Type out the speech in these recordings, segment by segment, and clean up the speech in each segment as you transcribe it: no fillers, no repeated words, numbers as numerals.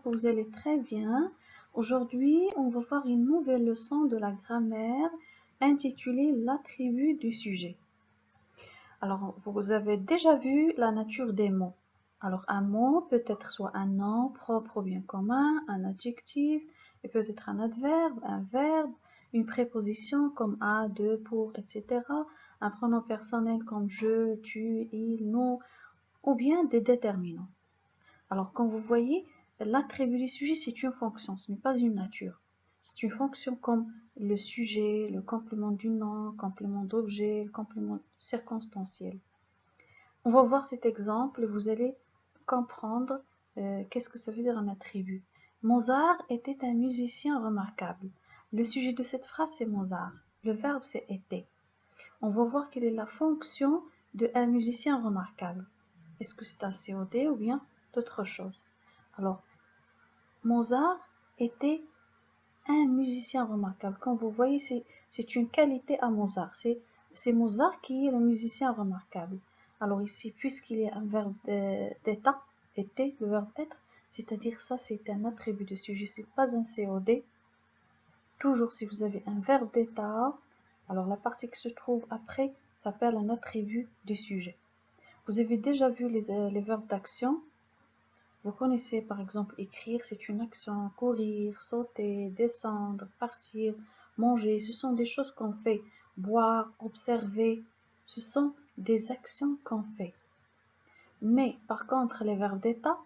que vous allez très bien. Aujourd'hui, on va voir une nouvelle leçon de la grammaire intitulée l'attribut du sujet. Alors, vous avez déjà vu la nature des mots. Alors, un mot peut être soit un nom propre ou bien commun, un adjectif, et peut être un adverbe, un verbe, une préposition comme à, de, pour, etc. Un pronom personnel comme je, tu, il, nous, ou bien des déterminants. Alors, comme vous voyez, l'attribut du sujet, c'est une fonction, ce n'est pas une nature. C'est une fonction comme le sujet, le complément du nom, le complément d'objet, le complément circonstanciel. On va voir cet exemple et vous allez comprendre qu'est-ce que ça veut dire un attribut. Mozart était un musicien remarquable. Le sujet de cette phrase, c'est Mozart. Le verbe, c'est était. On va voir quelle est la fonction de un musicien remarquable. Est-ce que c'est un COD ou bien d'autres choses? Alors, Mozart était un musicien remarquable. Comme vous voyez, c'est une qualité à Mozart. C'est Mozart qui est le musicien remarquable. Alors ici, puisqu'il y a un verbe d'état, était, le verbe être, c'est-à-dire ça, c'est un attribut de sujet, c'est pas un COD. Toujours si vous avez un verbe d'état, alors la partie qui se trouve après s'appelle un attribut du sujet. Vous avez déjà vu les verbes d'action. Vous connaissez par exemple écrire, c'est une action, courir, sauter, descendre, partir, manger, ce sont des choses qu'on fait. Boire, observer, ce sont des actions qu'on fait. Mais par contre, les verbes d'état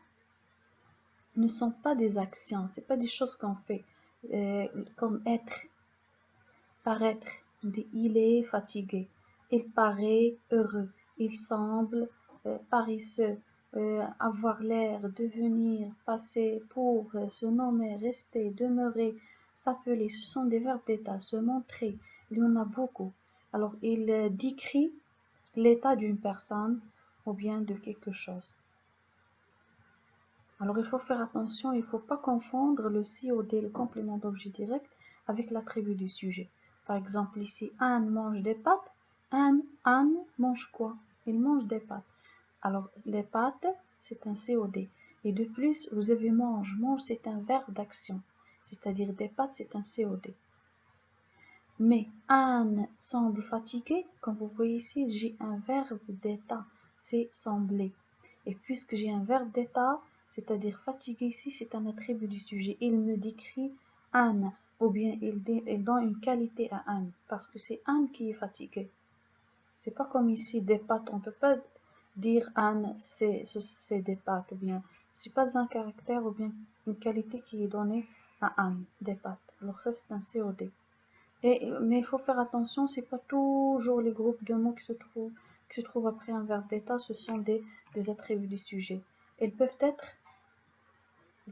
ne sont pas des actions, c'est pas des choses qu'on fait. Comme être, paraître, on dit il est fatigué, il paraît heureux, il semble paresseux, avoir l'air, devenir, passer, pour, se nommer, rester, demeurer, s'appeler, ce sont des verbes d'état, se montrer, il y en a beaucoup. Alors il décrit l'état d'une personne ou bien de quelque chose. Alors il faut faire attention, il ne faut pas confondre le COD, le complément d'objet direct, avec l'attribut du sujet. Par exemple ici, Anne mange des pâtes. Anne mange quoi? Il mange des pâtes. Alors les pâtes, c'est un COD. Et de plus, vous avez mange. Mange, c'est un verbe d'action. C'est-à-dire des pâtes, c'est un COD. Mais Anne semble fatiguée. Comme vous voyez ici, j'ai un verbe d'état. C'est sembler. Et puisque j'ai un verbe d'état, c'est-à-dire fatigué ici, c'est un attribut du sujet. Il me décrit Anne, ou bien il donne une qualité à Anne, parce que c'est Anne qui est fatiguée. C'est pas comme ici des pâtes, on peut pas dire Anne c'est des pâtes, ou bien c'est pas un caractère ou bien une qualité qui est donnée à Anne, des pâtes. Alors ça c'est un COD. Mais il faut faire attention, c'est pas toujours les groupes de mots qui se trouvent après un verbe d'état, ce sont des attributs du sujet. Ils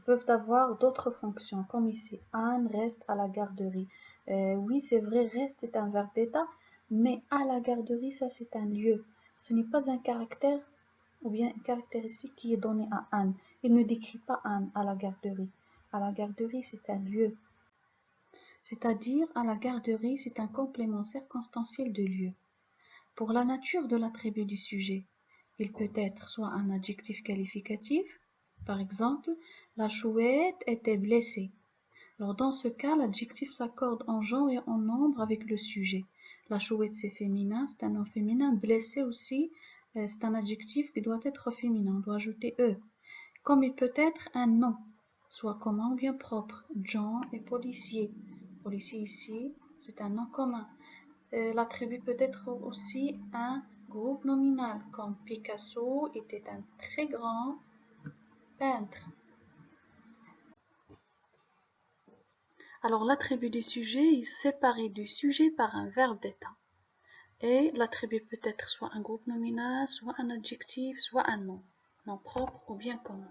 peuvent avoir d'autres fonctions, comme ici, Anne reste à la garderie. Oui, c'est vrai, reste est un verbe d'état, mais à la garderie, ça c'est un lieu. Ce n'est pas un caractère ou bien une caractéristique qui est donnée à Anne. Il ne décrit pas Anne à la garderie. À la garderie, c'est un lieu. C'est-à-dire, à la garderie, c'est un complément circonstanciel de lieu. Pour la nature de l'attribut du sujet, il peut être soit un adjectif qualificatif, par exemple, la chouette était blessée. Alors dans ce cas, l'adjectif s'accorde en genre et en nombre avec le sujet. La chouette c'est féminin, c'est un nom féminin. Blessé aussi, c'est un adjectif qui doit être féminin, on doit ajouter e. Comme il peut être un nom, soit commun ou bien propre. John est policier. Policier ici, c'est un nom commun. L'attribut peut être aussi un groupe nominal, comme Picasso était un très grand peintre. Alors l'attribut du sujet est séparé du sujet par un verbe d'état. Et l'attribut peut être soit un groupe nominal, soit un adjectif, soit un nom propre ou bien commun.